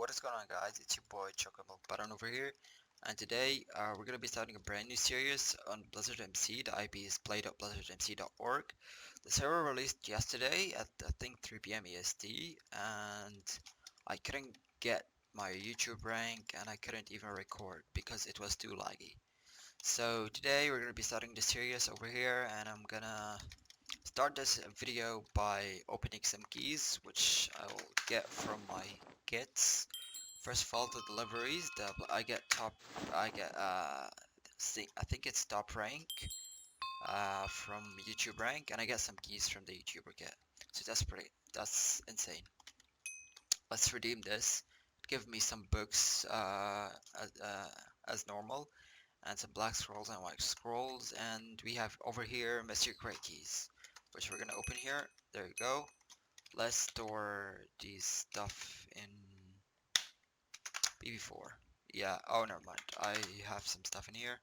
What is going on, guys? It's your boy Chocolate Button over here, and today we're gonna be starting a brand new series on BlizzardMC. The IP is play.blizzardmc.org. The server released yesterday at I think 3 p.m. EST, and I couldn't get my YouTube rank, and I couldn't even record because it was too laggy. So today we're gonna be starting the series over here, and I'm gonna start this video by opening some keys, which I will get from my kits. First of all, the deliveries, I get I think it's top rank from YouTube rank, and I get some keys from the YouTuber kit. So that's insane. Let's redeem this. Give me some books as normal, and some black scrolls and white scrolls, and we have over here mystery crate keys, which we're gonna open here. There you go. Let's store these stuff in BB4. Yeah, oh never mind. I have some stuff in here.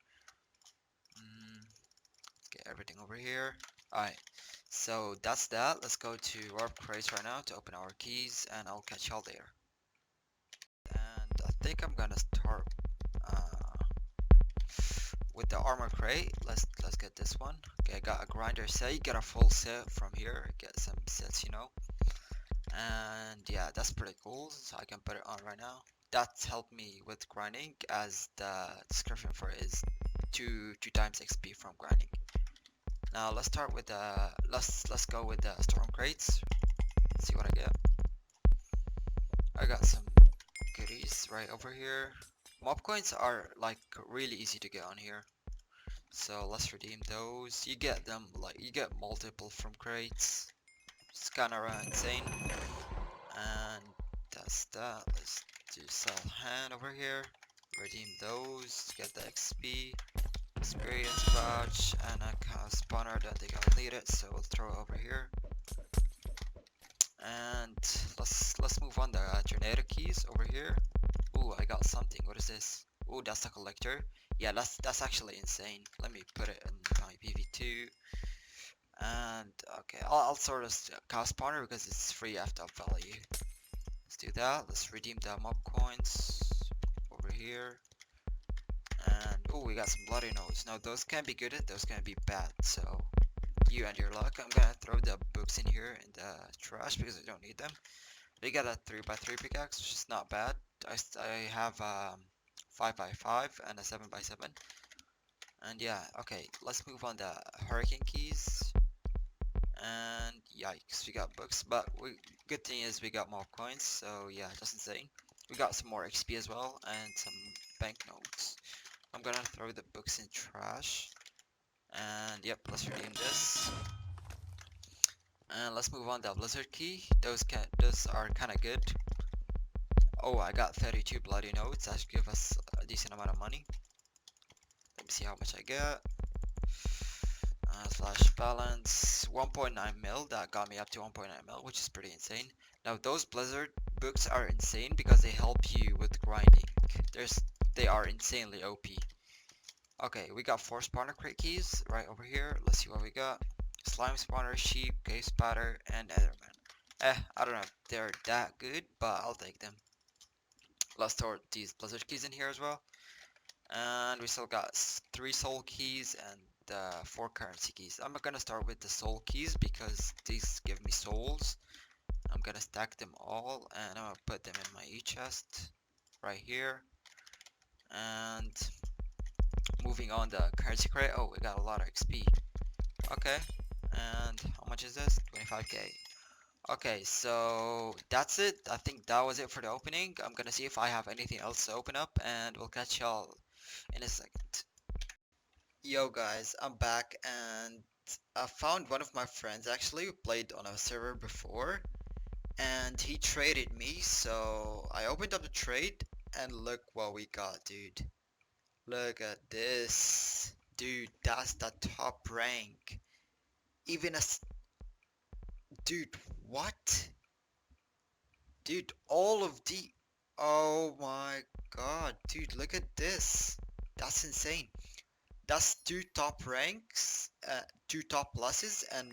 Let's get everything over here. Alright, so that's that. Let's go to warp crates right now to open our keys, and I'll catch y'all there. And I think I'm gonna start with the armor crate. Let's get this one. Okay, I got a grinder set. You get a full set from here. Get some sets, and yeah, that's pretty cool, so I can put it on right now. That's helped me with grinding, as the description for it is two times XP from grinding. Now let's start with the let's go with the storm crates. Let's see what I get. I got some goodies right over here. Mob coins are like really easy to get on here, so let's redeem those. You get them you get multiple from crates. It's kinda insane. And that's that. Let's do sell hand over here. Redeem those. Get the XP, experience badge, and a spawner. Don't think I'll need it, so we'll throw it over here. And let's move on. The tornado keys over here. Ooh, I got something. What is this? Ooh, that's the collector. Yeah, that's actually insane. Let me put it in my PV2. And okay, I'll sort of cost spawner because it's free after value. Let's do that. Let's redeem the mob coins over here. And oh, we got some bloody notes. Now those can be good and those can be bad. So you and your luck. I'm gonna throw the books in here in the trash because I don't need them. We got a 3x3 pickaxe, which is not bad. I have 5x5 and a 7x7. And yeah, okay, let's move on the hurricane keys. And yikes, we got books, but good thing is we got more coins, so yeah, that's insane. We got some more XP as well, and some banknotes. I'm gonna throw the books in trash, and yep, let's redeem this. And let's move on to Blizzard key. Those are kind of good. Oh, I got 32 bloody notes. That should give us a decent amount of money. Let me see how much I get. Slash balance 1.9 mil. That got me up to 1.9 mil, which is pretty insane. Now those Blizzard books are insane because they help you with grinding. They are insanely OP. Okay, we got 4 spawner crate keys right over here. Let's see what we got. Slime spawner, sheep, cave spatter, and Enderman. I don't know if they're that good, but I'll take them. Let's throw these Blizzard keys in here as well. And we still got 3 soul keys and 4 currency keys. I'm gonna start with the soul keys because these give me souls. I'm gonna stack them all and I'm gonna put them in my e-chest right here. And moving on, the currency crate. Oh, we got a lot of XP. Okay, and how much is this? 25k. Okay, so that's it. I think that was it for the opening. I'm gonna see if I have anything else to open up, and we'll catch y'all in a second. Yo guys, I'm back, and I found one of my friends actually who played on a server before, and he traded me, so I opened up the trade, and look what we got, dude. Look at this. Dude, that's the top rank. Even a... Dude, what? Dude, all of the... Oh my god, dude, look at this. That's insane. That's 2 top ranks, 2 top pluses, and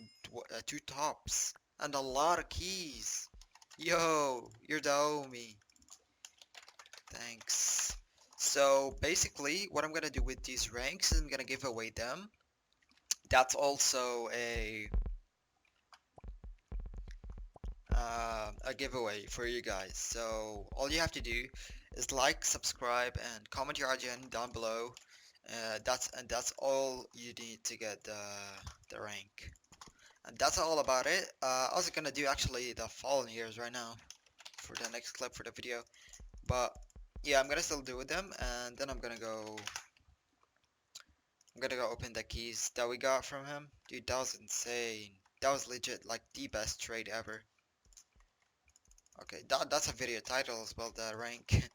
2 tops. And a lot of keys. Yo, you're the homie. ranks. So basically what I'm gonna do with these ranks is I'm gonna give away them. That's also a giveaway for you guys. So all you have to do is like, subscribe, and comment your IGN down below. That's all you need to get the rank. And that's all about it. I was gonna do actually the fallen heroes right now for the next clip for the video, but yeah, I'm gonna still do with them, and then I'm gonna go open the keys that we got from him. Dude, that was insane. That was legit like the best trade ever. Okay, that's a video title as well, the rank.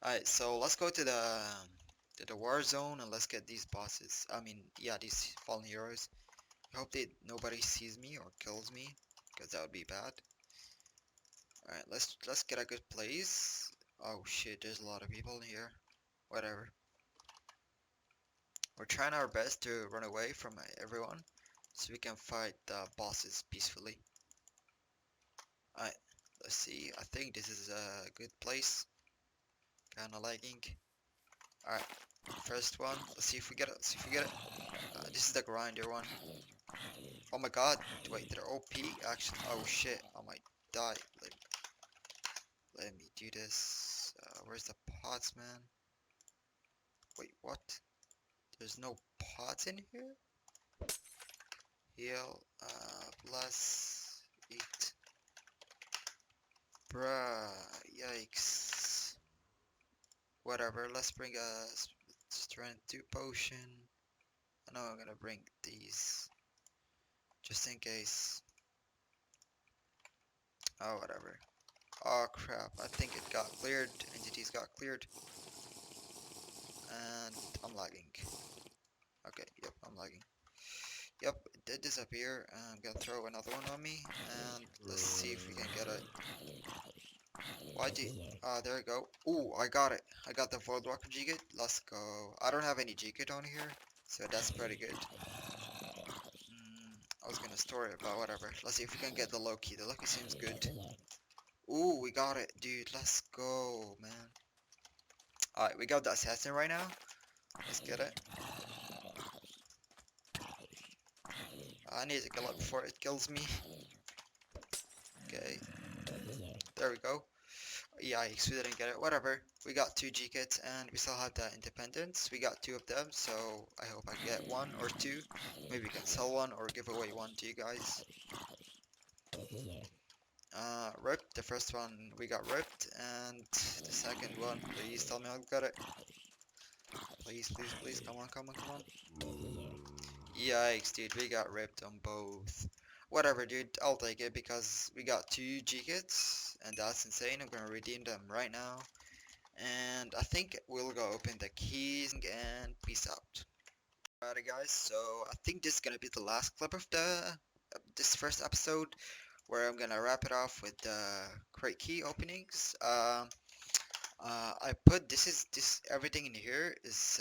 Alright, so let's go to the war zone and let's get these bosses. I mean, yeah, these fallen heroes. I hope that nobody sees me or kills me, because that would be bad. Alright, let's get a good place. Oh shit, there's a lot of people in here. Whatever. We're trying our best to run away from everyone, so we can fight the bosses peacefully. Alright, let's see. I think this is a good place. Kinda lagging. Alright, first one. Let's see if we get it. Let's see if we get it. This is the grinder one. Oh my god. Wait, they're OP? Actually, oh shit. I might die. Let me do this. Where's the pots, man? Wait, what? There's no pots in here? Heal, plus 8. Bruh, yikes. Whatever, let's bring a strength 2 potion. I know I'm gonna bring these, just in case. Oh, whatever. Oh crap, I think it got cleared. Entities got cleared. And I'm lagging. Okay, yep, I'm lagging. Yep, it did disappear. I'm gonna throw another one on me, and let's see if we can get it. Why did... there we go. Ooh, I got it. I got the Void Walker G-Kit. Let's go. I don't have any G-Kit on here, so that's pretty good. I was gonna store it, but whatever. Let's see if we can get the Loki. The Loki seems good. Ooh, we got it, dude. Let's go, man. Alright, we got the Assassin right now. Let's get it. I need to kill it before it kills me. Okay. There we go. Yikes, we didn't get it. Whatever. We got 2 G-Kits and we still have the Independence. We got 2 of them, so I hope I get 1 or 2. Maybe we can sell 1 or give away 1 to you guys. Ripped. The first one we got ripped, and the second one, please tell me I'll get it. Please, please, please, come on, come on, come on. Yikes, dude, we got ripped on both. Whatever, dude, I'll take it because we got 2 G-Kits, and that's insane. I'm gonna redeem them right now. And I think we'll go open the keys and peace out. Alright guys, so I think this is gonna be the last clip of this first episode, where I'm gonna wrap it off with the crate key openings. I put this everything in here is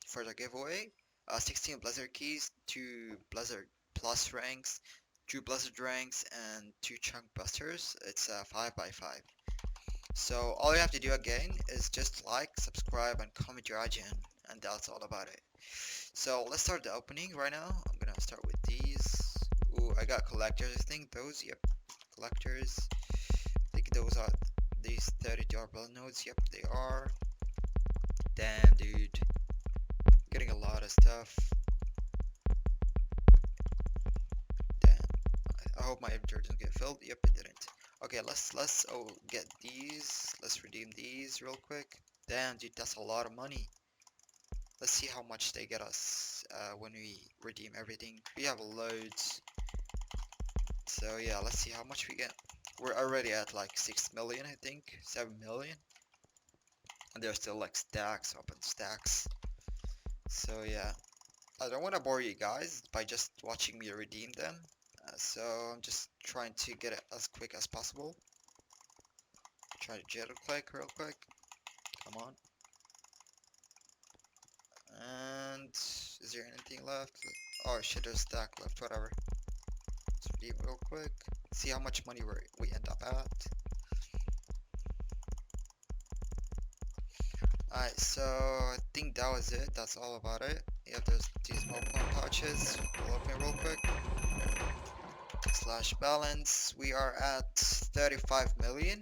for the giveaway. 16 Blizzard keys, 2 Blizzard Plus ranks, 2 Blizzard ranks, and 2 Chunk Busters. It's 5x5. So all you have to do again is just like, subscribe, and comment your IGN, and that's all about it. So let's start the opening right now. I'm gonna start with these. Ooh, I got collectors. I think those. Yep, collectors. I think those are these 32 blood nodes. Yep, they are. Damn, dude, getting a lot of stuff. Damn. I hope my inventory doesn't get filled. Yep, it didn't. Okay, let's get these. Let's redeem these real quick. Damn, dude, that's a lot of money. Let's see how much they get us when we redeem everything. We have loads. So yeah, let's see how much we get. We're already at like 6 million, I think. 7 million. And there's still like stacks, open stacks. So yeah, I don't want to bore you guys by just watching me redeem them. So I'm just trying to get it as quick as possible. Try to jitter click real quick. Come on. And is there anything left? Oh shit, there's a stack left. Whatever. Let's redeem real quick. See how much money we end up at. Alright, so I think that was it. That's all about it. You have these more coin pouches. We'll open real quick. Slash balance. We are at 35 million.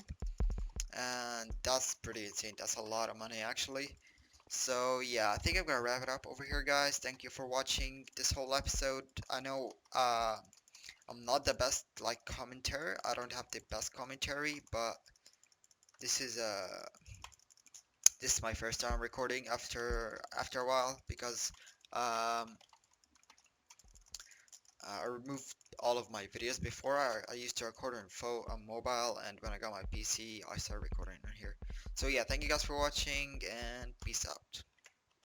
And that's pretty insane. That's a lot of money actually. So yeah, I think I'm gonna wrap it up over here, guys. Thank you for watching this whole episode. I know I'm not the best like commentator. I don't have the best commentary, but this is this is my first time recording after a while because um I removed all of my videos before. I used to record on mobile, and when I got my PC, I started recording on here. So yeah, thank you guys for watching, and peace out.